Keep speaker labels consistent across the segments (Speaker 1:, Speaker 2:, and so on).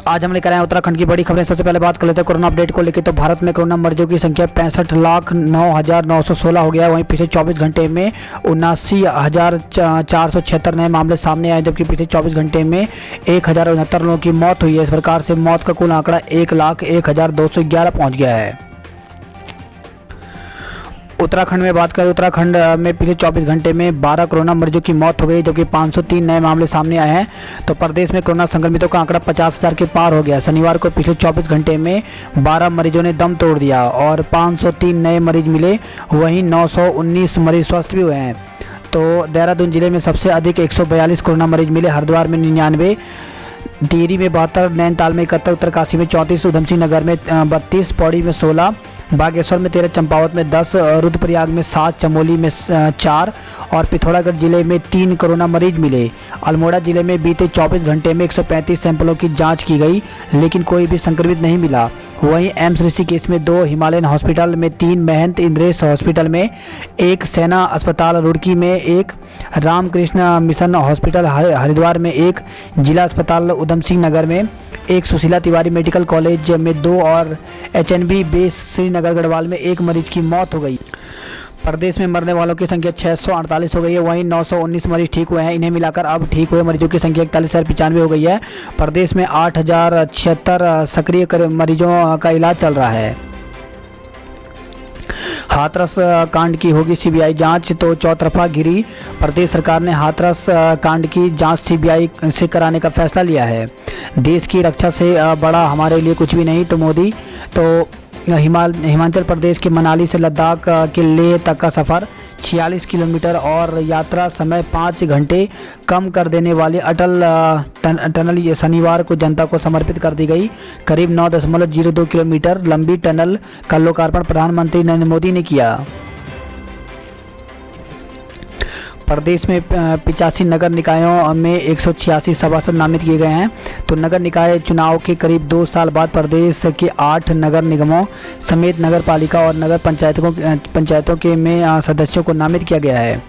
Speaker 1: आज हम लेकर आए उत्तराखंड की बड़ी खबरें। सबसे पहले बात कर लेते हैं कोरोना अपडेट को लेकर। तो भारत में कोरोना मरीजों की संख्या 65,09,916 हो गया है। वहीं पिछले 24 घंटे में 79,476 नए मामले सामने आए, जबकि पिछले 24 घंटे में 1,069 लोगों की मौत हुई है। इस प्रकार से मौत का कुल आंकड़ा 1,01,211 पहुँच गया है। उत्तराखंड में बात करें, उत्तराखंड में पिछले 24 घंटे में 12 कोरोना मरीजों की मौत हो गई, जबकि 503 नए मामले सामने आए हैं। तो प्रदेश में कोरोना संक्रमितों का आंकड़ा 50,000 के पार हो गया। शनिवार को पिछले 24 घंटे में 12 मरीजों ने दम तोड़ दिया और 503 नए मरीज मिले। वहीं 919 मरीज स्वस्थ भी हुए हैं। तो देहरादून जिले में सबसे अधिक 142 कोरोना मरीज मिले। हरिद्वार में 99, टिहरी में 72, नैनीताल में 71, उत्तरकाशी में 34, उधमसिंह नगर में 32, पौड़ी में 16, बागेश्वर में 13, चंपावत में 10, रुद्रप्रयाग में 7, चमोली में 4 और पिथौरागढ़ जिले में 3 कोरोना मरीज मिले। अल्मोड़ा जिले में बीते 24 घंटे में 135 सैंपलों की जांच की गई, लेकिन कोई भी संक्रमित नहीं मिला। वहीं एम्स ऋषिकेश में 2, हिमालयन हॉस्पिटल में 3, महंत इंद्रेश हॉस्पिटल में 1, सेना अस्पताल रुड़की में 1, रामकृष्ण मिशन हॉस्पिटल हरिद्वार में 1, जिला अस्पताल उधमसिंह नगर में 1, सुशीला तिवारी मेडिकल कॉलेज में 2 और HNB बेस श्रीनगर गढ़वाल में 1 मरीज की मौत हो गई। प्रदेश में मरने वालों की संख्या 648 हो गई है। वहीं 919 मरीज ठीक हुए हैं। इन्हें मिलाकर अब ठीक हुए मरीजों की संख्या 41,095 हो गई है। प्रदेश में 8,076 सक्रिय मरीजों का इलाज चल रहा है। हाथरस कांड की होगी CBI जांच, तो चौतरफा घिरी। प्रदेश सरकार ने हाथरस कांड की जांच CBI से कराने का फैसला लिया है। देश की रक्षा से बड़ा हमारे लिए कुछ भी नहीं। तो मोदी तो हिमाचल प्रदेश के मनाली से लद्दाख के लेह तक का सफ़र 46 किलोमीटर और यात्रा समय 5 घंटे कम कर देने वाली अटल टनल शनिवार को जनता को समर्पित कर दी गई। करीब 9.02 किलोमीटर लंबी टनल का लोकार्पण प्रधानमंत्री नरेंद्र मोदी ने किया। प्रदेश में 85 नगर निकायों में 186 सभासद नामित किए गए हैं। तो नगर निकाय चुनाव के करीब 2 साल बाद प्रदेश के 8 नगर निगमों समेत नगर पालिका और नगर पंचायतों के में सदस्यों को नामित किया गया है।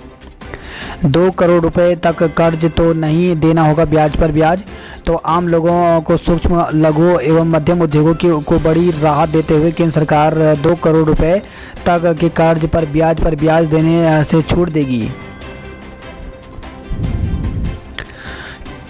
Speaker 1: 2 करोड़ रुपए तक कर्ज तो नहीं देना होगा ब्याज पर ब्याज। तो आम लोगों को सूक्ष्म लघु एवं मध्यम उद्योगों को बड़ी राहत देते हुए केंद्र सरकार 2 करोड़ रुपए तक के कर्ज पर ब्याज देने से छूट देगी।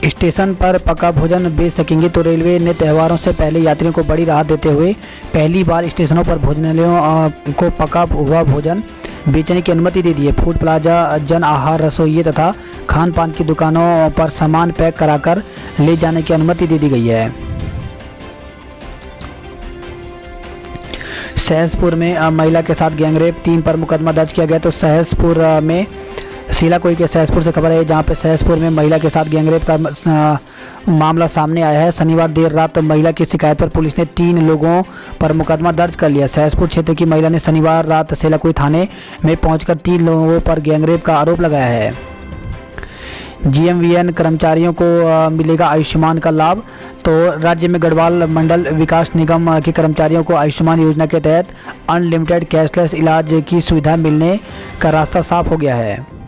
Speaker 1: स्टेशन पर पका भोजन बेच सकेंगे। तो रेलवे ने त्योहारों से पहले यात्रियों को बड़ी राहत देते हुए पहली बार स्टेशनों पर भोजनालयों को पका हुआ भोजन बेचने की अनुमति दे दी है। फूड प्लाजा, जन आहार, रसोइये तथा खान पान की दुकानों पर सामान पैक कराकर ले जाने की अनुमति दे दी गई है। सहसपुर में महिला के साथ गैंगरेप 3 पर मुकदमा दर्ज किया गया। तो सहसपुर में सीलाकोई के सहसपुर से खबर है, जहां पे सहसपुर में महिला के साथ गैंगरेप का मामला सामने आया है। शनिवार देर रात महिला की शिकायत पर पुलिस ने 3 लोगों पर मुकदमा दर्ज कर लिया। सहसपुर क्षेत्र की महिला ने शनिवार रात सीलाकोई थाने में पहुंचकर 3 लोगों पर गैंगरेप का आरोप लगाया है। GMVN कर्मचारियों को मिलेगा आयुष्मान का लाभ। तो राज्य में गढ़वाल मंडल विकास निगम के कर्मचारियों को आयुष्मान योजना के तहत अनलिमिटेड कैशलेस इलाज की सुविधा मिलने का रास्ता साफ हो गया है।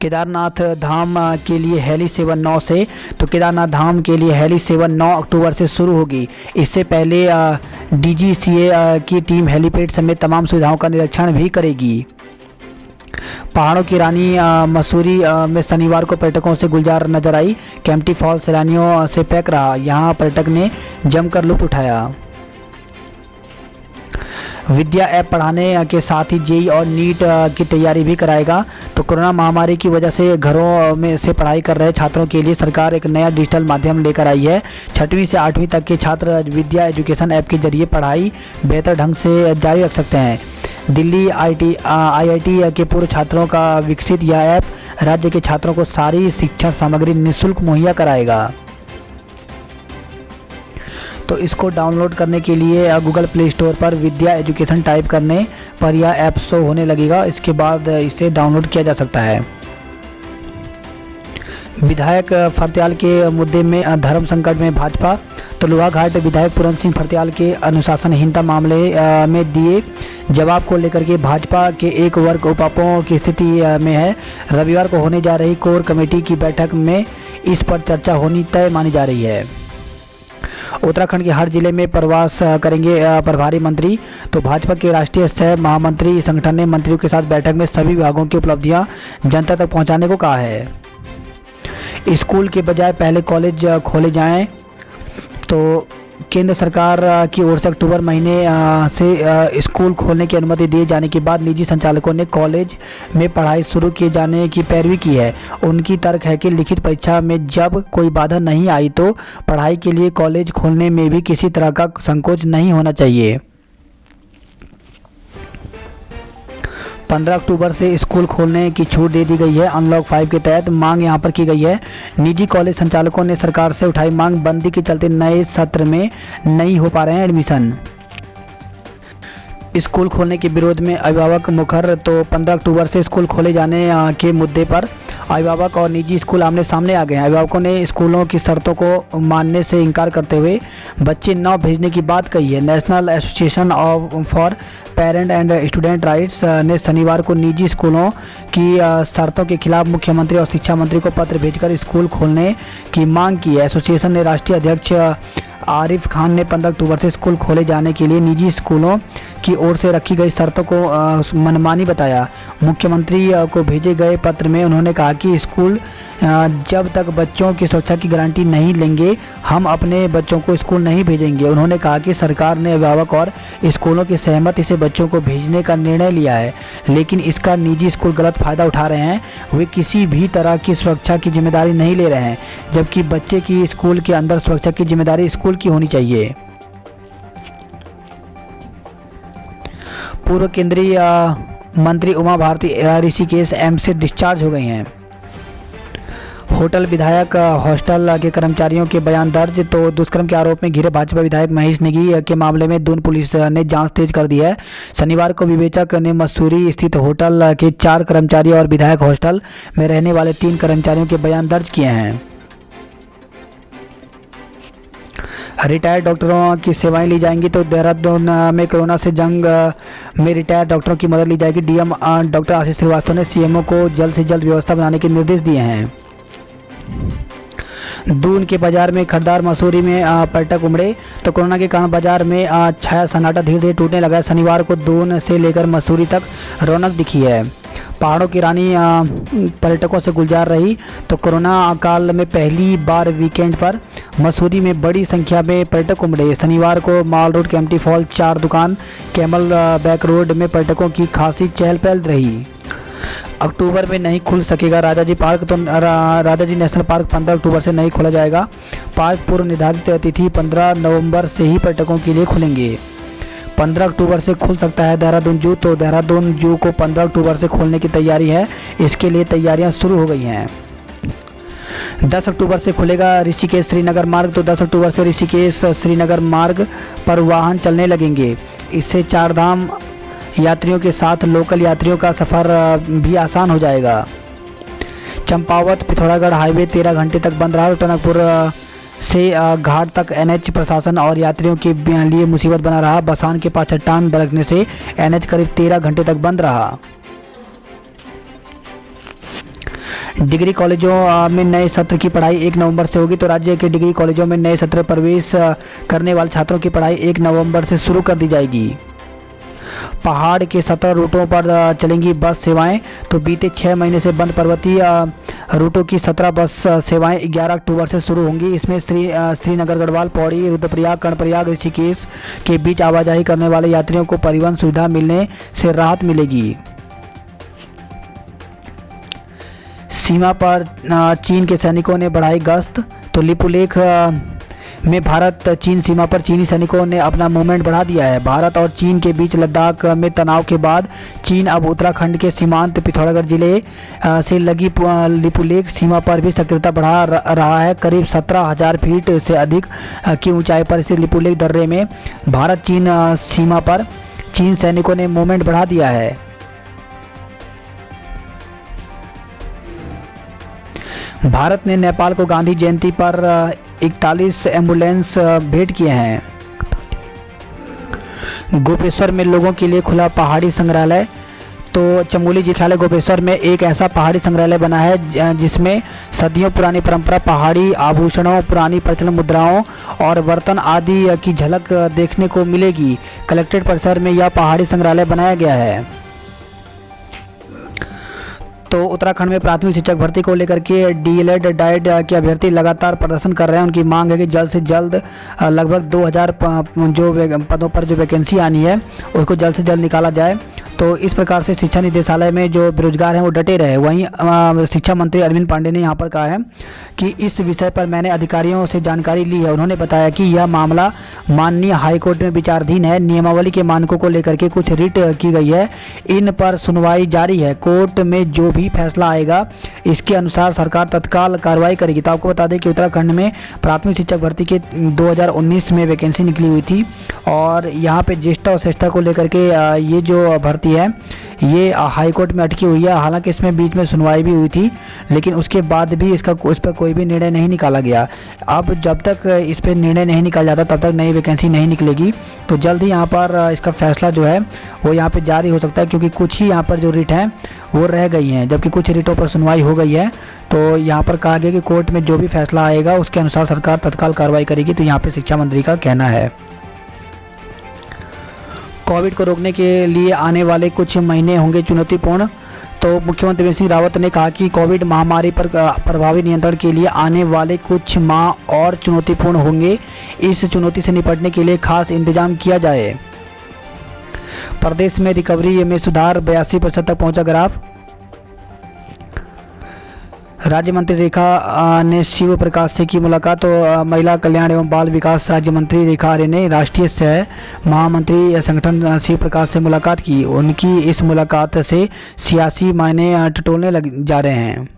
Speaker 1: केदारनाथ धाम के लिए हेली सेवा 9 से। तो केदारनाथ धाम के लिए हेली सेवा 9 अक्टूबर से शुरू होगी। इससे पहले DGCA की टीम हेलीपैड समेत तमाम सुविधाओं का निरीक्षण भी करेगी। पहाड़ों की रानी मसूरी में शनिवार को पर्यटकों से गुलजार नजर आई। केम्प्टी फॉल सैलानियों से पैक रहा। यहाँ पर्यटक ने जमकर लुत्फ उठाया। विद्या ऐप पढ़ाने के साथ ही JEE और नीट की तैयारी भी कराएगा। तो कोरोना महामारी की वजह से घरों में से पढ़ाई कर रहे छात्रों के लिए सरकार एक नया डिजिटल माध्यम लेकर आई है। 6वीं से 8वीं तक के छात्र विद्या एजुकेशन ऐप के जरिए पढ़ाई बेहतर ढंग से जारी रख सकते हैं। दिल्ली IIT के पूर्व छात्रों का विकसित यह ऐप राज्य के छात्रों को सारी शिक्षण सामग्री निःशुल्क मुहैया कराएगा। तो इसको डाउनलोड करने के लिए गूगल प्ले स्टोर पर विद्या एजुकेशन टाइप करने पर यह ऐप शो होने लगेगा। इसके बाद इसे डाउनलोड किया जा सकता है। विधायक फरत्याल के मुद्दे में धर्म संकट में भाजपा। तो लोहाघाट विधायक पूरन सिंह फर्त्याल के अनुशासनहीनता मामले में दिए जवाब को लेकर के भाजपा के एक वर्ग उपापों की स्थिति में है। रविवार को होने जा रही कोर कमेटी की बैठक में इस पर चर्चा होनी तय मानी जा रही है। उत्तराखंड के हर जिले में प्रवास करेंगे प्रभारी मंत्री। तो भाजपा के राष्ट्रीय सह महामंत्री संगठन ने मंत्रियों के साथ बैठक में सभी विभागों की उपलब्धियां जनता तक पहुंचाने को कहा है। स्कूल के बजाय पहले कॉलेज खोले जाएं। तो केंद्र सरकार की ओर से अक्टूबर महीने से स्कूल खोलने की अनुमति दिए जाने के बाद निजी संचालकों ने कॉलेज में पढ़ाई शुरू किए जाने की पैरवी की है। उनकी तर्क है कि लिखित परीक्षा में जब कोई बाधा नहीं आई तो पढ़ाई के लिए कॉलेज खोलने में भी किसी तरह का संकोच नहीं होना चाहिए। 15 अक्टूबर से स्कूल खोलने की छूट दे दी गई है। अनलॉक 5 के तहत मांग यहां पर की गई है। निजी कॉलेज संचालकों ने सरकार से उठाई मांग, बंदी के चलते नए सत्र में नहीं हो पा रहे हैं एडमिशन। स्कूल खोलने के विरोध में अभिभावक मुखर। तो 15 अक्टूबर से स्कूल खोले जाने के मुद्दे पर अभिभावक और निजी स्कूल आमने सामने आ गए हैं। अभिभावकों ने स्कूलों की शर्तों को मानने से इनकार करते हुए बच्चे न भेजने की बात कही है। National association for parent and student rights ने शनिवार को निजी स्कूलों की शर्तों के खिलाफ मुख्यमंत्री और शिक्षा मंत्री को पत्र भेजकर स्कूल खोलने की मांग की है। एसोसिएशन ने राष्ट्रीय अध्यक्ष आरिफ खान ने 15 अक्टूबर से स्कूल खोले जाने के लिए निजी स्कूलों की ओर से रखी गई शर्तों को मनमानी बताया। मुख्यमंत्री को भेजे गए पत्र में उन्होंने कहा कि स्कूल जब तक बच्चों की सुरक्षा की गारंटी नहीं लेंगे हम अपने बच्चों को स्कूल नहीं भेजेंगे। उन्होंने कहा कि सरकार ने अभिभावक और स्कूलों की सहमति से बच्चों को भेजने का निर्णय लिया है, लेकिन इसका निजी स्कूल गलत फायदा उठा रहे हैं। वे किसी भी तरह की सुरक्षा की जिम्मेदारी नहीं ले रहे हैं, जबकि बच्चे की स्कूल के अंदर सुरक्षा की जिम्मेदारी स्कूल की होनी चाहिए। पूर्व केंद्रीय मंत्री उमा भारती ऋषिकेश एम्स से डिस्चार्ज हो गई हैं। होटल विधायक हॉस्टल के कर्मचारियों के बयान दर्ज। तो दुष्कर्म के आरोप में घिरे भाजपा विधायक महेश नेगी के मामले में दून पुलिस ने जांच तेज कर दी है। शनिवार को विवेचक ने मसूरी स्थित होटल के 4 कर्मचारी और विधायक हॉस्टल में रहने वाले 3 कर्मचारियों के बयान दर्ज किए हैं। रिटायर्ड डॉक्टरों की सेवाएं ली जाएंगी। तो देहरादून में कोरोना से जंग में रिटायर्ड डॉक्टरों की मदद ली जाएगी। डीएम डॉक्टर आशीष श्रीवास्तव ने सीएमओ को जल्द से जल्द व्यवस्था बनाने के निर्देश दिए हैं। दून के बाजार में खरीदार मसूरी में पर्यटक उमड़े। तो कोरोना के कारण बाजार में छाया सन्नाटा धीरे धीरे टूटने लगा है। शनिवार को दून से लेकर मसूरी तक रौनक दिखी है। पहाड़ों की रानी पर्यटकों से गुलजार रही। तो कोरोना काल में पहली बार वीकेंड पर मसूरी में बड़ी संख्या में पर्यटक उमड़े। शनिवार को माल रोड, केम्प्टी फॉल, 4 दुकान, कैमल बैक रोड में पर्यटकों की खासी चहल पहल रही। अक्टूबर में नहीं खुल सकेगा राजाजी पार्क। तो राजाजी नेशनल पार्क 15 अक्टूबर से नहीं खोला जाएगा। पार्क पूर्व निर्धारित तिथि 15 नवंबर से ही पर्यटकों के लिए खुलेंगे। 15 अक्टूबर से खुल सकता है देहरादून जू। तो देहरादून जू को 15 अक्टूबर से खोलने की तैयारी है। इसके लिए तैयारियां शुरू हो गई हैं। 10 अक्टूबर से खुलेगा ऋषिकेश श्रीनगर मार्ग। तो 10 अक्टूबर से ऋषिकेश श्रीनगर मार्ग पर वाहन चलने लगेंगे। इससे 4 धाम यात्रियों के साथ लोकल यात्रियों का सफ़र भी आसान हो जाएगा। चंपावत पिथौरागढ़ हाईवे 13 घंटे तक बंद रहा। टनकपुर से घाट तक एनएच प्रशासन और यात्रियों के लिए मुसीबत बना रहा। बसान के पास चट्टान दरकने से एनएच करीब 13 घंटे तक बंद रहा। डिग्री कॉलेजों में नए सत्र की पढ़ाई 1 नवंबर से होगी। तो राज्य के डिग्री कॉलेजों में नए सत्र प्रवेश करने वाले छात्रों की पढ़ाई 1 नवंबर से शुरू कर दी जाएगी। पहाड़ के 17 रूटों पर चलेंगी बस सेवाएं। तो बीते 6 महीने से बंद पर्वतीय रूटों की 17 बस सेवाएं 11 अक्टूबर से शुरू होंगी। इसमें श्रीनगर, गढ़वाल, पौड़ी, रुद्रप्रयाग, कर्णप्रयाग, ऋषिकेश के बीच आवाजाही करने वाले यात्रियों को परिवहन सुविधा मिलने से राहत मिलेगी। सीमा पर चीन के सैनिकों ने बढ़ाई गश्त। तो लिपुलेख में भारत चीन सीमा पर चीनी सैनिकों ने अपना मूवमेंट बढ़ा दिया है। भारत और चीन के बीच लद्दाख में तनाव के बाद चीन अब उत्तराखंड के सीमांत पिथौरागढ़ जिले से लगी लिपुलेख सीमा पर भी सक्रियता बढ़ा रहा है। करीब 17,000 फीट से अधिक की ऊंचाई पर स्थित लिपुलेख दर्रे में भारत चीन सीमा पर चीन सैनिकों ने मूवमेंट बढ़ा दिया है। भारत ने नेपाल को गांधी जयंती पर 41 एम्बुलेंस भेंट किए हैं। गोपेश्वर में लोगों के लिए खुला पहाड़ी संग्रहालय। तो चमोली जिलालय गोपेश्वर में एक ऐसा पहाड़ी संग्रहालय बना है जिसमें सदियों पुरानी परंपरा, पहाड़ी आभूषणों, पुरानी प्रचलन मुद्राओं और बर्तन आदि की झलक देखने को मिलेगी। कलेक्ट्रेट परिसर में यह पहाड़ी संग्रहालय बनाया गया है। तो उत्तराखंड में प्राथमिक शिक्षक भर्ती को लेकर के डीएलएड डाइट के अभ्यर्थी लगातार प्रदर्शन कर रहे हैं। उनकी मांग है कि जल्द से जल्द लगभग 2000 जो पदों पर जो वैकेंसी आनी है उसको जल्द से जल्द निकाला जाए। तो इस प्रकार से शिक्षा निदेशालय में जो बेरोजगार हैं वो डटे रहे। वहीं शिक्षा मंत्री अरविंद पांडे ने यहाँ पर कहा है कि इस विषय पर मैंने अधिकारियों से जानकारी ली है। उन्होंने बताया कि यह मामला माननीय हाईकोर्ट में विचाराधीन है। नियमावली के मानकों को लेकर के कुछ रिट की गई है, इन पर सुनवाई जारी है। कोर्ट में जो भी फैसला आएगा इसके अनुसार सरकार तत्काल कार्रवाई करेगी। तो आपको बता दें कि उत्तराखंड में प्राथमिक शिक्षक भर्ती के 2019 में वैकेंसी निकली हुई थी और यहाँ पे ज्येष्ठता और श्रेष्ठता को लेकर के ये जो भर्ती है ये हाई कोर्ट में अटकी हुई है। हालांकि इसमें बीच में सुनवाई भी हुई थी, लेकिन उसके बाद भी इस पर कोई भी निर्णय नहीं निकाला गया। अब जब तक इस पर निर्णय नहीं निकाला जाता तब तक नई वैकेंसी नहीं निकलेगी। तो जल्द ही यहाँ पर इसका फैसला जो है वो यहाँ पे जारी हो सकता है, क्योंकि कुछ ही यहाँ पर जो रिट हैं वो रह गई हैं, जबकि कुछ रिटों पर सुनवाई हो गई है। तो यहाँ पर कहा गया कि कोर्ट में जो भी फैसला आएगा उसके अनुसार सरकार तत्काल कार्रवाई करेगी। तो यहाँ पर शिक्षा मंत्री का कहना है। कोविड को रोकने के लिए आने वाले कुछ महीने होंगे चुनौतीपूर्ण। तो मुख्यमंत्री त्रिवेंद्र सिंह रावत ने कहा कि कोविड महामारी पर प्रभावी नियंत्रण के लिए आने वाले कुछ माह और चुनौतीपूर्ण होंगे। इस चुनौती से निपटने के लिए खास इंतजाम किया जाए। प्रदेश में रिकवरी में सुधार 82% तक पहुंचा ग्राफ। राज्य मंत्री रेखा ने शिव प्रकाश से की मुलाकात। तो महिला कल्याण एवं बाल विकास राज्य मंत्री रेखा आर्य ने राष्ट्रीय सह महामंत्री संगठन शिव प्रकाश से मुलाकात की। उनकी इस मुलाकात से सियासी मायने टटोलने लग जा रहे हैं।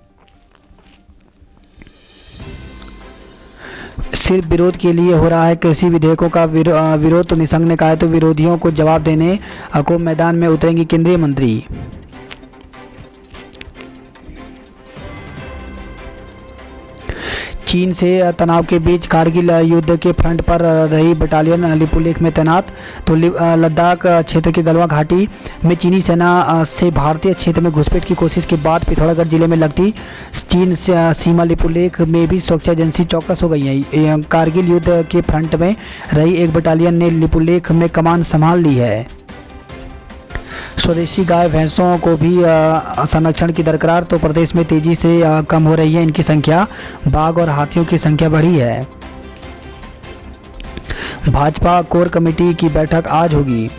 Speaker 1: सिर्फ विरोध के लिए हो रहा है कृषि विधेयकों का विरोध। तो निशंक ने कहा है तो विरोधियों को जवाब देने को मैदान में उतरेंगी केंद्रीय मंत्री। चीन से तनाव के बीच कारगिल युद्ध के फ्रंट पर रही बटालियन लिपुलेख में तैनात। तो लद्दाख क्षेत्र के गलवान घाटी में चीनी सेना से भारतीय क्षेत्र में घुसपैठ की कोशिश के बाद पिथौरागढ़ जिले में लगती चीन सीमा लिपुलेख में भी सुरक्षा एजेंसी चौकस हो गई है। कारगिल युद्ध के फ्रंट में रही एक बटालियन ने लिपुलेख में कमान संभाल ली है। स्वदेशी गाय भैंसों को भी संरक्षण की दरकार। तो प्रदेश में तेजी से कम हो रही है इनकी संख्या। बाघ और हाथियों की संख्या बढ़ी है। भाजपा कोर कमेटी की बैठक आज होगी।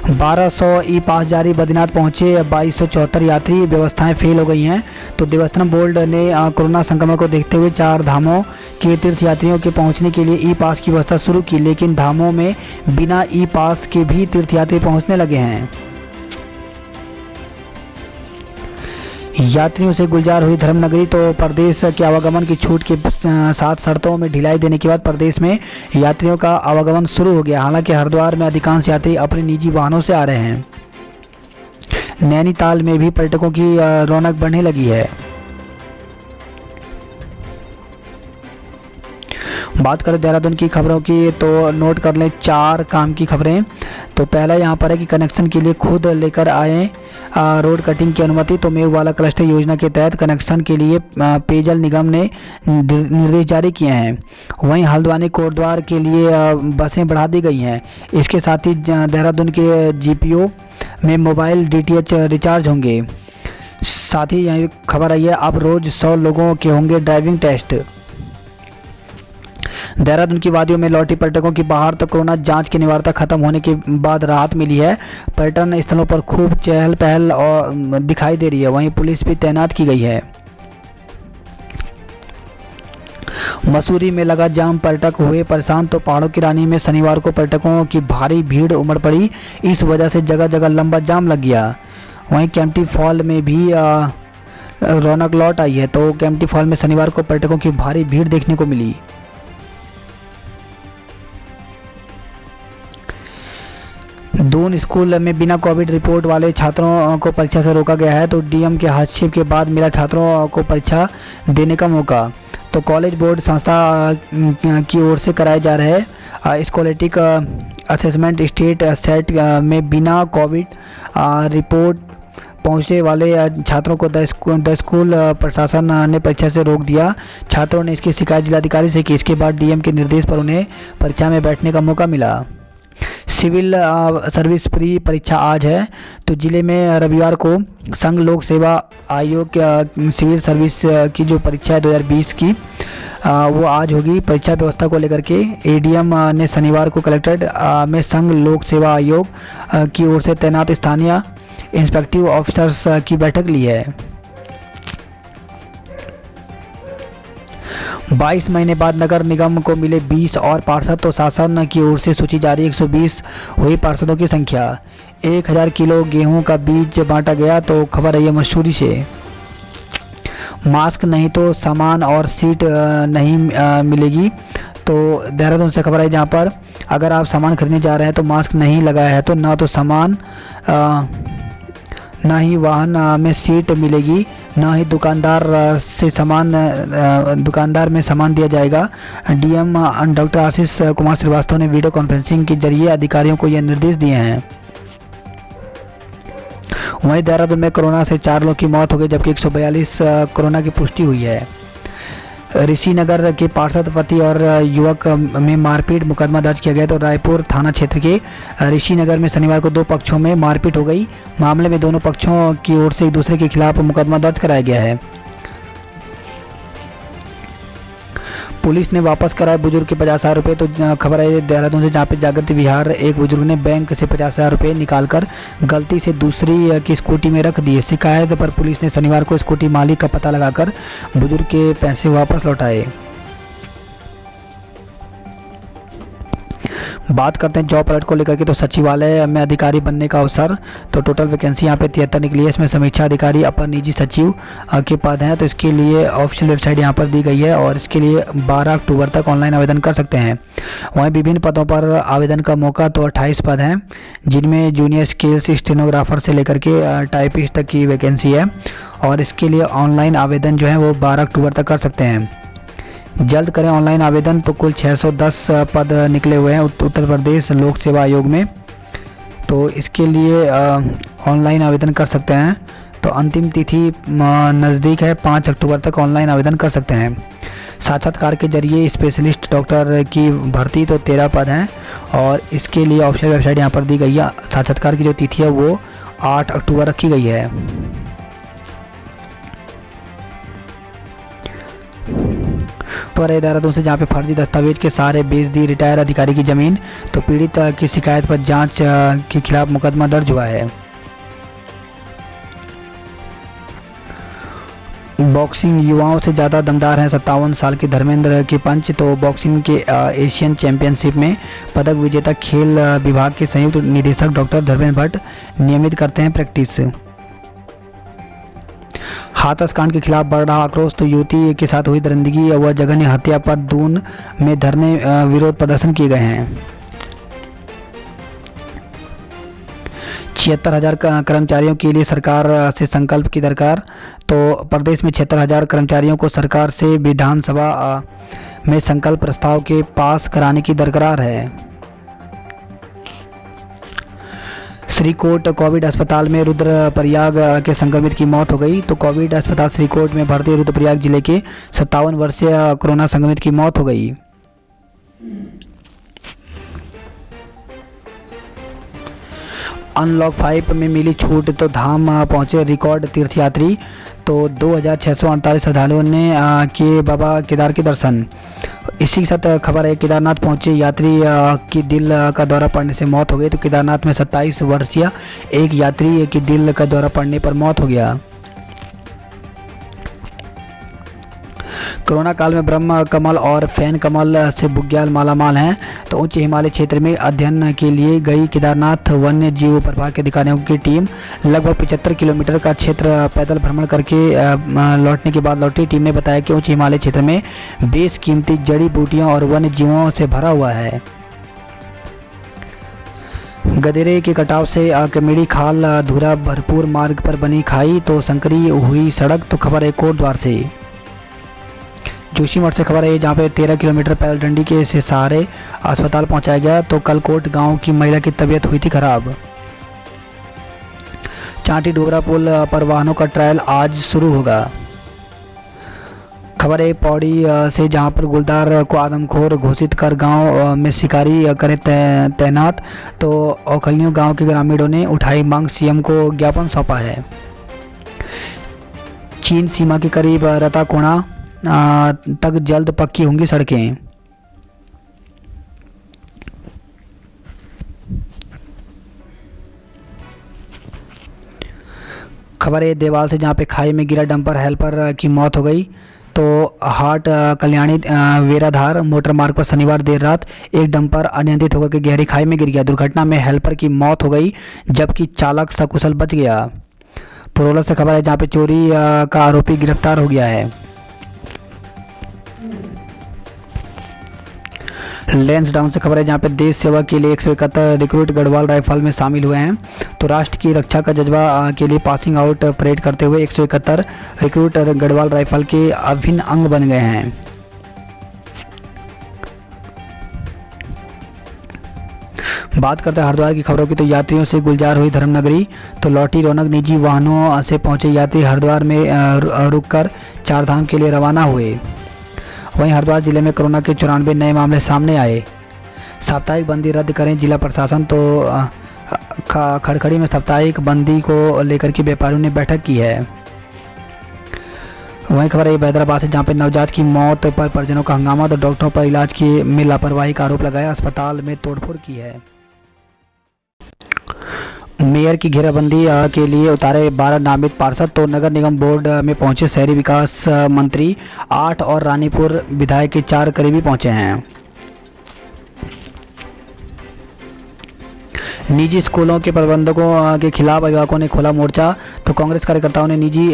Speaker 1: 1200 ई पास जारी, बद्रीनाथ पहुंचे 2274 यात्री। व्यवस्थाएं फेल हो गई हैं। तो देवस्थानम बोर्ड ने कोरोना संक्रमण को देखते हुए 4 धामों के तीर्थ यात्रियों के पहुंचने के लिए ई पास की व्यवस्था शुरू की, लेकिन धामों में बिना ई पास के भी तीर्थयात्री पहुंचने लगे हैं। यात्रियों से गुलजार हुई धर्मनगरी। तो प्रदेश के आवागमन की छूट के साथ शर्तों में ढिलाई देने के बाद प्रदेश में यात्रियों का आवागमन शुरू हो गया। हालांकि हरिद्वार में अधिकांश यात्री अपने निजी वाहनों से आ रहे हैं। नैनीताल में भी पर्यटकों की रौनक बढ़ने लगी है। बात करें देहरादून की खबरों की तो नोट कर लें 4 काम की खबरें। तो पहला यहाँ पर है कि कनेक्शन के लिए खुद लेकर आए रोड कटिंग की अनुमति। तो मेघवाला क्लस्टर योजना के तहत कनेक्शन के लिए पेयजल निगम ने निर्देश जारी किए हैं। वहीं हल्द्वानी कोटद्वार के लिए बसें बढ़ा दी गई हैं। इसके साथ ही देहरादून के जीपीओ में मोबाइल डीटीएच रिचार्ज होंगे। साथ ही यह खबर आई है अब रोज 100 लोगों के होंगे ड्राइविंग टेस्ट। देहरादून की वादियों में लौटी पर्यटकों की बाहर। तो कोरोना जांच की अनिवार्यता खत्म होने के बाद राहत मिली है। पर्यटन स्थलों पर खूब चहल पहल और दिखाई दे रही है। वहीं पुलिस भी तैनात की गई है। मसूरी में लगा जाम, पर्यटक हुए परेशान। तो पहाड़ों की रानी में शनिवार को पर्यटकों की भारी भीड़ उमड़ पड़ी। इस वजह से जगह जगह लंबा जाम लग गया। वहीं केम्प्टी फॉल में भी रौनक लौट आई है। तो केम्प्टी फॉल में शनिवार को पर्यटकों की भारी भीड़ देखने को मिली। दून स्कूल में बिना कोविड रिपोर्ट वाले छात्रों को परीक्षा से रोका गया है। तो डीएम के हस्तक्षेप के बाद मिला छात्रों को परीक्षा देने का मौका। तो कॉलेज बोर्ड संस्था की ओर से कराए जा रहे स्कॉलेटिक असेसमेंट स्टेट सेट में बिना कोविड रिपोर्ट पहुंचने वाले छात्रों को द स्कूल प्रशासन ने परीक्षा से रोक दिया। छात्रों ने इसकी शिकायत जिलाधिकारी से की। इसके बाद डीएम के निर्देश पर उन्हें परीक्षा में बैठने का मौका मिला। सिविल सर्विस प्री परीक्षा आज है। तो जिले में रविवार को संघ लोक सेवा आयोग सिविल सर्विस की जो परीक्षा है 2020 की वो आज होगी। परीक्षा व्यवस्था को लेकर के एडीएम ने शनिवार को कलेक्ट्रेट में संघ लोक सेवा आयोग की ओर से तैनात स्थानीय इंस्पेक्टिव ऑफिसर्स की बैठक ली है। 22 महीने बाद नगर निगम को मिले 20 और पार्षद। तो शासन की ओर से सूची जारी। 120 हुई पार्षदों की संख्या। 1000 किलो गेहूं का बीज बांटा गया। तो खबर है ये मसूरी से। मास्क नहीं तो सामान और सीट नहीं मिलेगी। तो देहरादून से खबर है जहां पर अगर आप सामान खरीदने जा रहे हैं तो मास्क नहीं लगाया है तो ना तो सामान ना ही वाहन में सीट मिलेगी, ना ही दुकानदार में सामान दिया जाएगा। डीएम डॉक्टर आशीष कुमार श्रीवास्तव ने वीडियो कॉन्फ्रेंसिंग के जरिए अधिकारियों को यह निर्देश दिए हैं। वहीं देहरादून में कोरोना से 4 लोगों की मौत हो गई जबकि 142 कोरोना की पुष्टि हुई है। ऋषिनगर के पार्षद पति और युवक में मारपीट मुकदमा दर्ज किया गया। तो रायपुर थाना क्षेत्र के ऋषिनगर में शनिवार को 2 पक्षों में मारपीट हो गई। मामले में दोनों पक्षों की ओर से एक दूसरे के खिलाफ मुकदमा दर्ज कराया गया है। पुलिस ने वापस कराए बुजुर्ग के 50,000 रुपये। तो खबर है देहरादून से जहाँ पे जागृति विहार एक बुजुर्ग ने बैंक से 50,000 रुपये निकालकर गलती से दूसरी की स्कूटी में रख दिए। शिकायत पर पुलिस ने शनिवार को स्कूटी मालिक का पता लगाकर बुजुर्ग के पैसे वापस लौटाए। बात करते हैं जॉब अलर्ट को लेकर के। तो सचिवालय में अधिकारी बनने का अवसर। तो टोटल वैकेंसी यहाँ पे 73 निकली है। इसमें समीक्षा अधिकारी अपर निजी सचिव के पद हैं। तो इसके लिए ऑफिशियल वेबसाइट यहाँ पर दी गई है और इसके लिए 12 अक्टूबर तक ऑनलाइन आवेदन कर सकते हैं। वहीं विभिन्न पदों पर आवेदन का मौका। तो 28 पद हैं जिनमें जूनियर स्किल्स स्टेनोग्राफर से लेकर के टाइपिस्ट तक की वैकेंसी है और इसके लिए ऑनलाइन आवेदन जो है वो 12 अक्टूबर तक कर सकते हैं। जल्द करें ऑनलाइन आवेदन। तो कुल 610 पद निकले हुए हैं उत्तर प्रदेश लोक सेवा आयोग में। तो इसके लिए ऑनलाइन आवेदन कर सकते हैं। तो अंतिम तिथि नज़दीक है, 5 अक्टूबर तक ऑनलाइन आवेदन कर सकते हैं। साक्षात्कार के जरिए स्पेशलिस्ट डॉक्टर की भर्ती। तो 13 पद हैं और इसके लिए ऑफिशियल वेबसाइट यहाँ पर दी गई है। साक्षात्कार की जो तिथि है वो 8 अक्टूबर रखी गई है। पर देहरादून से जहाँ पे फर्जी दस्तावेज के सहारे बेच दी रिटायर अधिकारी की जमीन। तो पीड़ित की शिकायत पर जांच के खिलाफ मुकदमा दर्ज हुआ है। बॉक्सिंग युवाओं से ज़्यादा दमदार हैं 57 साल के धर्मेंद्र के पंच। तो बॉक्सिंग के एशियन चैंपियनशिप में पदक विजेता खेल विभाग के संयुक्त निदेशक डॉक्टर धर्मेंद्र भट्ट नियमित करते हैं प्रैक्टिस। हाथरस कांड के खिलाफ बढ़ रहा आक्रोश। तो युवती के साथ हुई दरिंदगी व जघन्य हत्या पर दून में धरने विरोध प्रदर्शन किए गए हैं। 76,000 कर्मचारियों के लिए सरकार से संकल्प की दरकार। तो प्रदेश में 76,000 कर्मचारियों को सरकार से विधानसभा में संकल्प प्रस्ताव के पास कराने की दरकार है। श्रीकोट कोविड अस्पताल में रुद्रप्रयाग के संक्रमित की मौत हो गई। तो कोविड अस्पताल श्रीकोट में भर्ती रुद्रप्रयाग जिले के 57 वर्षीय कोरोना संक्रमित की मौत हो गई। अनलॉक 5 में मिली छूट। तो धाम पहुंचे रिकॉर्ड तीर्थयात्री। तो 2648 श्रद्धालुओं ने किए बाबा केदार के दर्शन। इसी के साथ खबर है केदारनाथ पहुंचे यात्री की दिल का दौरा पड़ने से मौत हो गई। तो केदारनाथ में 27 वर्षीय एक यात्री की दिल का दौरा पड़ने पर मौत हो गया। कोरोना काल में ब्रह्म कमल और फैन कमल से बुग्याल मालामाल हैं। तो उच्च हिमालय क्षेत्र में अध्ययन के लिए गई केदारनाथ वन्य जीव प्रभाग के अधिकारियों की टीम लगभग 75 किलोमीटर का क्षेत्र पैदल भ्रमण करके लौटने के बाद लौटी। टीम ने बताया कि उच्च हिमालय क्षेत्र में बेशकीमती जड़ी बूटियों और वन्य जीवों से भरा हुआ है। गदेरे के कटाव से कमेड़ी खाल धुरा भरपूर मार्ग पर बनी खाई तो संकरी हुई सड़क। तो खबर है कोटद्वार से। जोशीमठ से खबर है जहाँ पे 13 किलोमीटर पैदल डंडी के से सहारे अस्पताल पहुंचाया गया तो कलकोट गांव की महिला की तबीयत हुई थी खराब। चांटी डोगरा पुल पर वाहनों का ट्रायल आज शुरू होगा। खबर है पौड़ी से जहां पर गुलदार को आदमखोर घोषित कर गांव में शिकारी करे तैनात तो औखलियों गांव के ग्रामीणों ने उठाई मांग, सीएम को ज्ञापन सौंपा है। चीन सीमा के करीब रताकोणा तक जल्द पक्की होंगी सड़कें। खबर है देवाल से जहां पे खाई में गिरा डंपर हेल्पर की मौत हो गई तो हाट कल्याणी वेराधार मोटर मार्ग पर शनिवार देर रात एक डंपर अनियंत्रित होकर के गहरी खाई में गिर गया। दुर्घटना में हेल्पर की मौत हो गई जबकि चालक सकुशल बच गया। पुरोला से खबर है जहां पे चोरी का आरोपी गिरफ्तार हो गया है। लैंसडाउन से खबर है जहां पे देश सेवा के लिए 171 रिक्रूट गढ़वाल राइफल में शामिल हुए हैं तो राष्ट्र की रक्षा का जज्बा के लिए पासिंग आउट परेड करते हुए 171 रिक्रूट गढ़वाल राइफल के अभिन्न अंग बन गए हैं। बात करते हैं हरिद्वार की खबरों की तो यात्रियों से गुलजार हुई धर्मनगरी तो लौटी रौनक। निजी वाहनों से पहुंचे यात्री हरिद्वार में रुककर चारधाम के लिए रवाना हुए। वहीं हरिद्वार जिले में कोरोना के 94 नए मामले सामने आए। साप्ताहिक बंदी रद्द करें जिला प्रशासन तो खड़खड़ी में साप्ताहिक बंदी को लेकर के व्यापारियों ने बैठक की है। वहीं खबर है हैदराबाद से जहां पे नवजात की मौत पर परिजनों का हंगामा तो डॉक्टरों पर इलाज की में लापरवाही का आरोप लगाया, अस्पताल में तोड़फोड़ की है। मेयर की घेराबंदी के लिए उतारे 12 नामित पार्षद तो नगर निगम बोर्ड में पहुंचे शहरी विकास मंत्री 8 और रानीपुर विधायक के 4 करीबी पहुंचे हैं। निजी स्कूलों के प्रबंधकों के खिलाफ अभिभावकों ने खोला मोर्चा तो कांग्रेस कार्यकर्ताओं ने निजी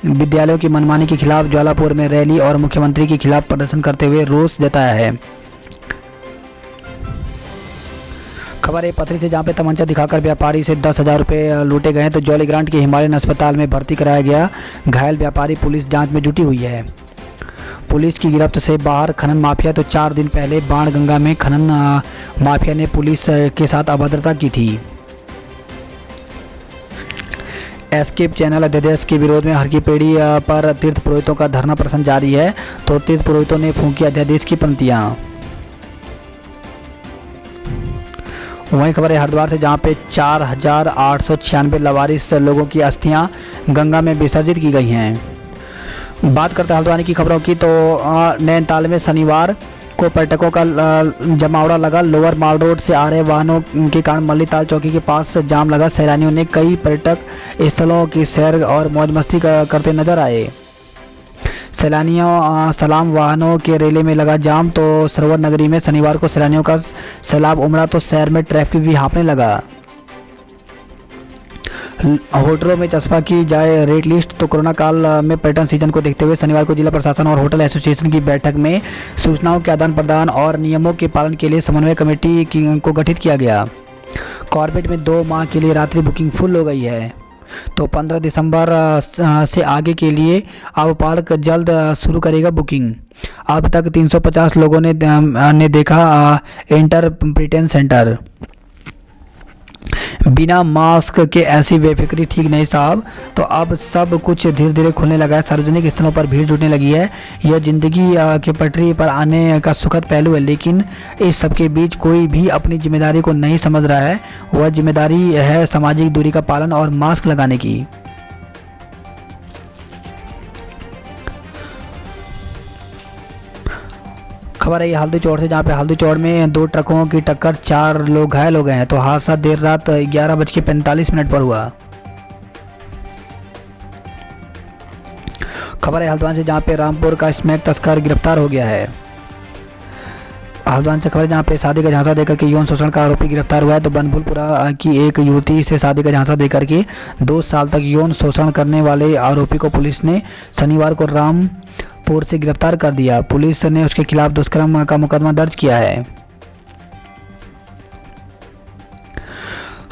Speaker 1: विद्यालयों की मनमानी के खिलाफ ज्वालापुर में रैली और मुख्यमंत्री के खिलाफ प्रदर्शन करते हुए रोष जताया है। खबर है पथरी से जहां पे तमंचा दिखाकर व्यापारी से 10,000 रुपये लूटे गए तो जॉली ग्रांट के हिमालयन अस्पताल में भर्ती कराया गया। घायल व्यापारी पुलिस जांच में जुटी हुई है। पुलिस की गिरफ्त से बाहर खनन माफिया तो 4 दिन पहले बाणगंगा में खनन माफिया ने पुलिस के साथ अभद्रता की थी। एस्केप चैनल अध्यादेश के विरोध में हरकीपेड़ी पर तीर्थ पुरोहितों का धरना प्रदर्शन जारी है तो तीर्थ पुरोहितों ने फूंकी अध्यादेश की पंक्तियां। वहीं खबर है हरिद्वार से जहां पे 4,896 लवारिस लोगों की अस्थियां गंगा में विसर्जित की गई हैं। बात करते हैं हल्द्वानी की खबरों की तो नैनीताल में शनिवार को पर्यटकों का जमावड़ा लगा। लोअर माल रोड से आ रहे वाहनों के कारण मल्लीताल चौकी के पास जाम लगा। सैलानियों ने कई पर्यटक स्थलों की सैर और मौज मस्ती करते नजर आए। सैलानियों सलाम वाहनों के रेले में लगा जाम तो सरोवर नगरी में शनिवार को सैलानियों का सैलाब उमड़ा तो शहर में ट्रैफिक भी हाँफने लगा। होटलों में चस्पा की जाए रेट लिस्ट तो कोरोना काल में पर्यटन सीजन को देखते हुए शनिवार को जिला प्रशासन और होटल एसोसिएशन की बैठक में सूचनाओं के आदान प्रदान और नियमों के पालन के लिए समन्वय कमेटी को गठित किया गया। कॉर्बेट में 2 माह के लिए रात्रि बुकिंग फुल हो गई है तो 15 दिसंबर से आगे के लिए अब पार्क जल्द शुरू करेगा बुकिंग। अब तक 350 लोगों ने देखा इंटरप्रिटेशन सेंटर। बिना मास्क के ऐसी बेफिक्री ठीक नहीं साहब तो अब सब कुछ धीरे धीरे खुलने लगा है। सार्वजनिक स्थलों पर भीड़ जुटने लगी है। यह जिंदगी के पटरी पर आने का सुखद पहलू है लेकिन इस सब के बीच कोई भी अपनी जिम्मेदारी को नहीं समझ रहा है। वह जिम्मेदारी है सामाजिक दूरी का पालन और मास्क लगाने की। खबर है हल्दी चौड़ से जहाँ पे हल्दी चौड़ में 2 ट्रकों की टक्कर 4 लोग घायल हो गए हैं तो हादसा देर रात 11:45 पर हुआ। खबर है हल्द्वानी से जहाँ पे रामपुर का स्मैक तस्कर गिरफ्तार हो गया है। हल्द्वानी से खबर जहाँ पे शादी का झांसा देकर के यौन शोषण का आरोपी गिरफ्तार हुआ है तो बनभुलपुरा की एक युवती से शादी का झांसा देकर के 2 साल तक यौन शोषण करने वाले आरोपी को पुलिस ने शनिवार को रामपुर से गिरफ्तार कर दिया। पुलिस ने उसके खिलाफ दुष्कर्म का मुकदमा दर्ज किया है।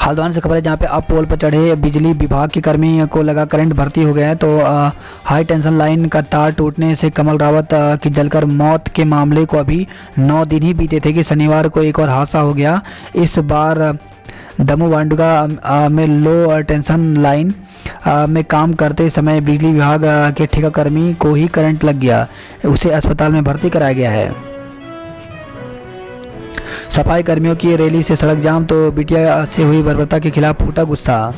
Speaker 1: हल्द्वानी से खबर है जहाँ पे अब पोल पर चढ़े बिजली विभाग के कर्मी को लगा करंट, भर्ती हो गए हैं। तो हाई टेंशन लाइन का तार टूटने से कमल रावत की जलकर मौत के मामले को अभी 9 दिन ही बीते थे कि शनिवार को एक और हादसा हो गया। इस बार दमू वांडुगा में लो टेंशन लाइन में काम करते समय बिजली विभाग के ठेकाकर्मी को ही करंट लग गया। उसे अस्पताल में भर्ती कराया गया है। सफाई कर्मियों की रैली से सड़क जाम, तो बिटिया से हुई बर्बरता के खिलाफ फूटा गुस्सा।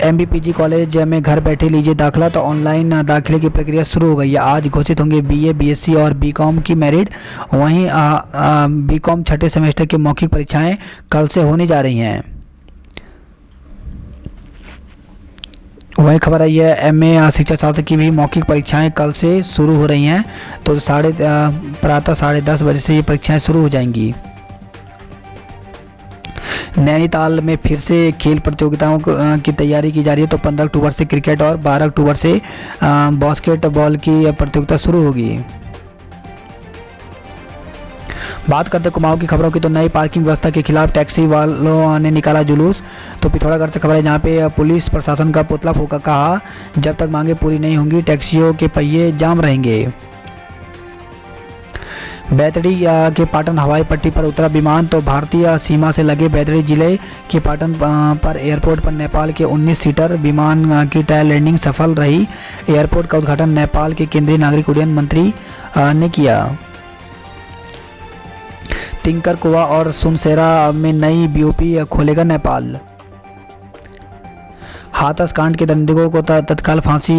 Speaker 1: MBPG कॉलेज में घर बैठे लीजिए दाखिला, तो ऑनलाइन दाखिले की प्रक्रिया शुरू हो गई है। आज घोषित होंगे BA, BSc और BCom की मेरिट। वहीं BCom छठे सेमेस्टर की मौखिक परीक्षाएं कल से होने जा रही हैं। वही खबर आई है MA शिक्षा शास्त्र की भी मौखिक परीक्षाएं कल से शुरू हो रही हैं। तो प्रातः 10:30 बजे से ये परीक्षाएं शुरू हो जाएंगी। नैनीताल में फिर से खेल प्रतियोगिताओं की तैयारी की जा रही है। तो 15 अक्टूबर से क्रिकेट और 12 अक्टूबर से बास्केटबॉल की प्रतियोगिता शुरू होगी। बात करते कुमाऊं की खबरों की, तो नई पार्किंग व्यवस्था के खिलाफ टैक्सी वालों ने निकाला जुलूस। तो पिथौरागढ़ से खबर है जहां पे पुलिस प्रशासन का पुतला फूंका, कहा जब तक मांगे पूरी नहीं होंगी टैक्सियों के पहिए जाम रहेंगे। बैतडी के पाटन हवाई पट्टी पर उतरा विमान, तो भारतीय सीमा से लगे बैतडी जिले के पाटन पर एयरपोर्ट पर नेपाल के 19 सीटर विमान की ट्रायल लैंडिंग सफल रही। एयरपोर्ट का उद्घाटन नेपाल के केंद्रीय नागरिक उड्डयन मंत्री ने किया। तिंकर कुआ और सुनसेरा में नई BOP खोलेगा नेपाल। हाथरस कांड के दंडियों को तत्काल फांसी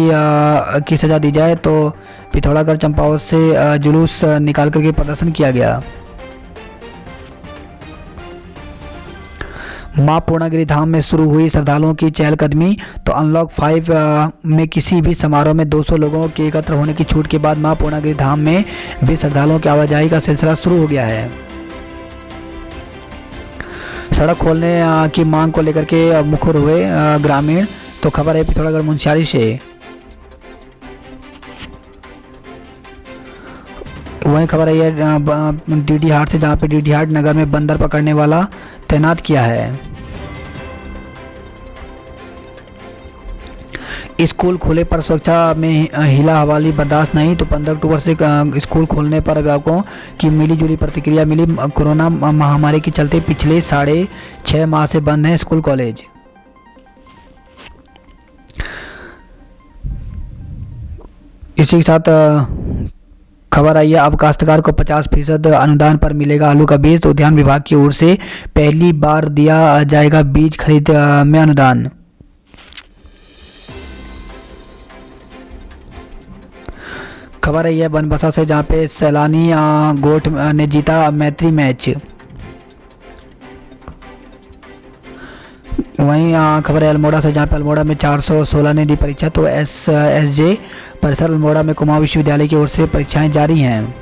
Speaker 1: की सजा दी जाए, तो पिथौरागढ़ चंपावत से जुलूस निकाल करके प्रदर्शन किया गया। मां पूर्णागिरि धाम में शुरू हुई श्रद्धालुओं की चहलकदमी। तो अनलॉक 5 में किसी भी समारोह में 200 लोगों के एकत्र होने की छूट के बाद मां पूर्णागिरि धाम में भी श्रद्धालुओं की आवाजाही का सिलसिला शुरू हो गया है। सड़क खोलने की मांग को लेकर के मुखर हुए ग्रामीण। तो खबर है पिथौरागढ़ मुंशियारी से। वही खबर है DD हाट से, जहां पे DD हाट नगर में बंदर पकड़ने वाला तैनात किया है। स्कूल खुले पर सुरक्षा में हिला हवाली बर्दाश्त नहीं। तो 15 अक्टूबर से स्कूल खोलने पर अभिभावकों की मिलीजुली प्रतिक्रिया मिली। कोरोना महामारी के चलते पिछले 6.5 माह से बंद हैं स्कूल कॉलेज। इसी के साथ खबर आई है अब काश्तकार को 50% अनुदान पर मिलेगा आलू का बीज। तो उद्यान विभाग की ओर से पहली बार दिया जाएगा बीज खरीद में अनुदान। खबर है बनबसा से, जहां पे सैलानी गोठ ने जीता मैत्री मैच। वहीं खबर है अल्मोड़ा से, जहां पे अल्मोड़ा में 416 ने दी परीक्षा। तो SSJ परिसर अल्मोड़ा में कुमाऊं विश्वविद्यालय की ओर से परीक्षाएं जारी हैं।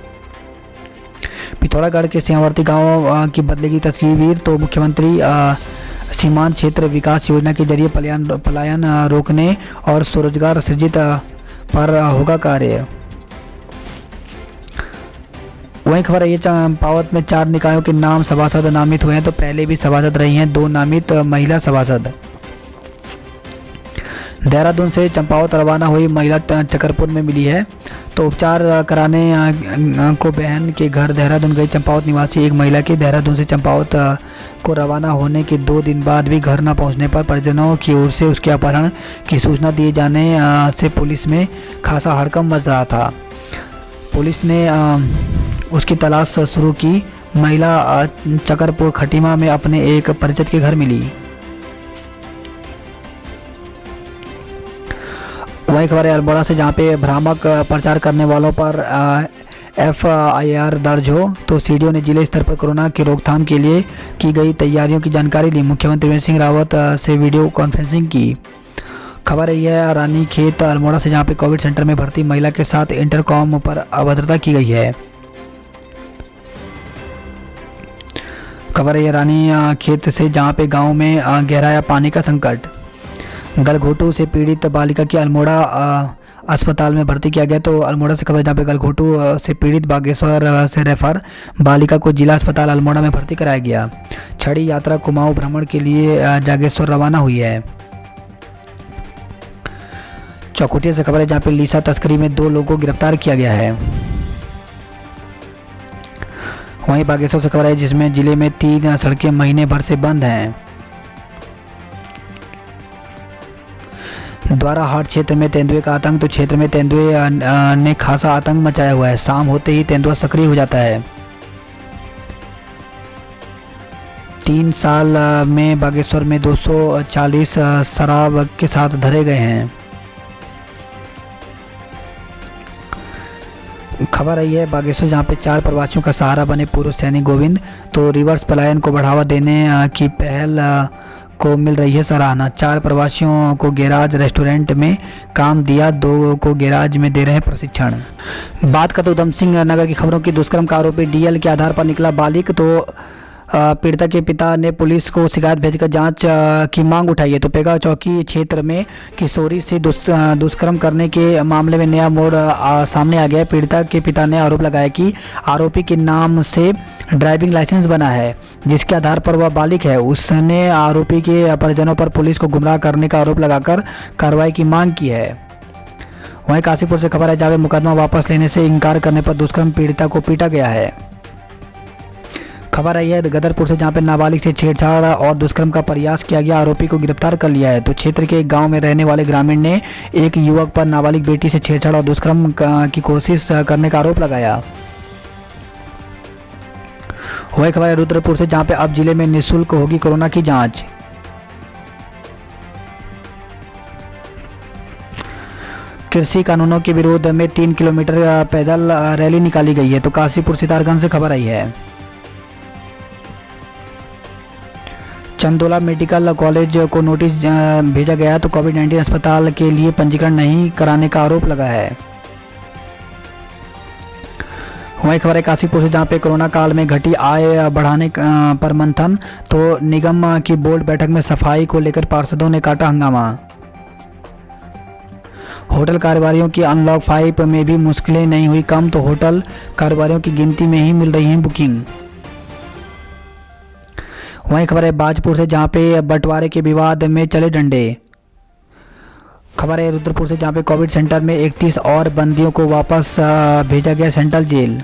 Speaker 1: पिथौरागढ़ के सिंहवर्ती गांव की बदलेगी तस्वीर। तो मुख्यमंत्री सीमांत क्षेत्र विकास योजना के जरिए पलायन रोकने और स्वरोजगार सृजित पर होगा कार्य। वहीं खबर है चंपावत में 4 निकायों के नाम सभासद नामित हुए हैं। तो पहले भी सभासद रही हैं 2 नामित महिला सभासद। देहरादून से चंपावत रवाना हुई महिला चकरपुर में मिली है। तो उपचार कराने को बहन के घर देहरादून गई चंपावत निवासी एक महिला के देहरादून से चंपावत को रवाना होने के 2 दिन बाद भी घर न पहुंचने पर परिजनों की ओर से उसके अपहरण की सूचना दिए जाने से पुलिस में खासा हड़कंप मच रहा था। पुलिस ने उसकी तलाश शुरू की। महिला चकरपुर खटीमा में अपने एक परिचित के घर मिली। वही खबर है अल्मोड़ा से, जहां पे भ्रामक प्रचार करने वालों पर FIR दर्ज हो। तो CDO ने जिले स्तर पर कोरोना की रोकथाम के लिए की गई तैयारियों की जानकारी ली। मुख्यमंत्री त्रिवेंद्र सिंह रावत से वीडियो कॉन्फ्रेंसिंग की। खबर है रानी खेत अल्मोड़ा से, जहां पे कोविड सेंटर में भर्ती महिला के साथ इंटरकॉम पर अभद्रता की गई है। खबर है रानी खेत से, जहां पे गांव में गहराया पानी का संकट। गलघोटू से पीड़ित बालिका की अल्मोड़ा अस्पताल में भर्ती किया गया। तो अल्मोड़ा से खबर जहाँ पे गलघोटू से पीड़ित बागेश्वर से रेफर, बालिका को जिला अस्पताल अल्मोड़ा में भर्ती कराया गया। छड़ी यात्रा कुमाऊं भ्रमण के लिए जागेश्वर रवाना हुई है। चौखुटिया से खबर है जहाँ पे लीसा तस्करी में 2 लोगों को गिरफ्तार किया गया है। वहीं बागेश्वर से खबर है जिसमें जिले में 3 सड़कें महीने भर से बंद हैं। द्वारा हाट क्षेत्र में तेंदुए का आतंक। तो क्षेत्र में तेंदुए ने खासा आतंक मचाया हुआ है। शाम होते ही तेंदुआ सक्रिय हो जाता है। 3 साल में बागेश्वर में 240 शराब के साथ धरे गए हैं। खबर आई है बागेश्वर जहाँ पे 4 प्रवासियों का सहारा बने पूर्व सैनिक गोविंद। तो रिवर्स पलायन को बढ़ावा देने की पहल को मिल रही है सराहना। 4 प्रवासियों को गैराज रेस्टोरेंट में काम दिया, 2 को गैराज में दे रहे हैं प्रशिक्षण। बात करते उधम सिंह नगर की खबरों की। दुष्कर्म का आरोपी डीएल के आधार पर निकला बालिक। तो पीड़िता के पिता ने पुलिस को शिकायत भेजकर जांच की मांग उठाई है। तो पेगा चौकी क्षेत्र में किशोरी से दुष्कर्म करने के मामले में नया मोड़ सामने आ गया है। पीड़िता के पिता ने आरोप लगाया कि आरोपी के नाम से ड्राइविंग लाइसेंस बना है जिसके आधार पर वह बालिक है। उसने आरोपी के परिजनों पर पुलिस को गुमराह करने का आरोप लगाकर कार्रवाई की मांग की है। वहीं काशीपुर से खबर है जहाँ मुकदमा वापस लेने से इनकार करने पर दुष्कर्म पीड़िता को पीटा गया है। खबर आई है गदरपुर से जहाँ पे नाबालिग से छेड़छाड़ और दुष्कर्म का प्रयास किया गया, आरोपी को गिरफ्तार कर लिया है। तो क्षेत्र के एक गांव में रहने वाले ग्रामीण ने एक युवक पर नाबालिग बेटी से छेड़छाड़ और दुष्कर्म की कोशिश करने का आरोप लगाया। वही खबर है रुद्रपुर से जहाँ पे अब जिले में निःशुल्क होगी कोरोना की जांच। कृषि कानूनों के विरोध में 3 किलोमीटर पैदल रैली निकाली गई है। तो काशीपुर सितारगंज से खबर आई है। चंदोला मेडिकल कॉलेज को नोटिस भेजा गया। तो कोविड-19 अस्पताल के लिए पंजीकरण नहीं कराने का आरोप लगा है। वही खबर है काशीपुर से जहाँ पे कोरोना काल में घटी आय बढ़ाने पर मंथन। तो निगम की बोर्ड बैठक में सफाई को लेकर पार्षदों ने काटा हंगामा। होटल कारोबारियों की अनलॉक 5 में भी मुश्किलें नहीं हुई कम। तो होटल कारोबारियों की गिनती में ही मिल रही है बुकिंग। वहीं खबर है बाजपुर से जहाँ पे बंटवारे के विवाद में चले डंडे। खबर है रुद्रपुर से जहाँ पे कोविड सेंटर में 31 और बंदियों को वापस भेजा गया सेंट्रल जेल।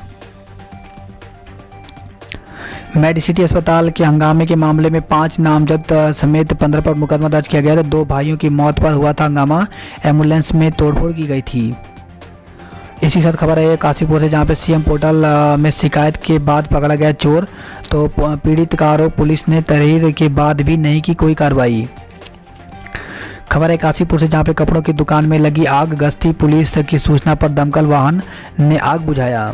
Speaker 1: मेडिसिटी अस्पताल के हंगामे के मामले में 5 नामजद समेत 15 पर मुकदमा दर्ज किया गया था। 2 भाइयों की मौत पर हुआ था हंगामा, एम्बुलेंस में तोड़फोड़ की गई थी। इसी साथ खबर है काशीपुर से जहाँ पे सीएम पोर्टल में शिकायत के बाद पकड़ा गया चोर। तो पीड़ित का आरोप पुलिस ने तहरीर के बाद भी नहीं की कोई कार्रवाई। खबर है काशीपुर से जहाँ पे कपड़ों की दुकान में लगी आग, गश्ती पुलिस की सूचना पर दमकल वाहन ने आग बुझाया।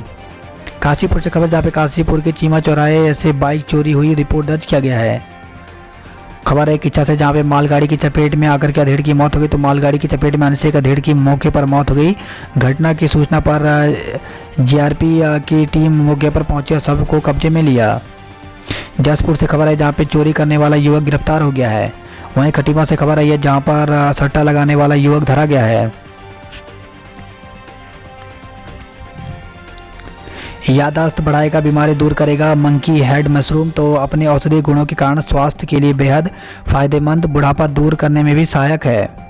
Speaker 1: काशीपुर से खबर जहाँ पे काशीपुर के चीमा चौराहे से बाइक चोरी हुई, रिपोर्ट दर्ज किया गया है। खबर है किच्छा से जहाँ पे मालगाड़ी की चपेट में आकर के अधेड़ की मौत हो गई। तो मालगाड़ी की चपेट में आने से एक अधेड़ की मौके पर मौत हो गई। घटना की सूचना पर जीआरपी की टीम मौके पर पहुंची और शव को कब्जे में लिया। जसपुर से खबर है जहाँ पे चोरी करने वाला युवक गिरफ्तार हो गया है। वहीं खटीमा से खबर आई है जहाँ पर सट्टा लगाने वाला युवक धरा गया है। याददाश्त बढ़ाएगा, बीमारी दूर करेगा मंकी हेड मशरूम। तो अपने औषधीय गुणों के कारण स्वास्थ्य के लिए बेहद फायदेमंद, बुढ़ापा दूर करने में भी सहायक है।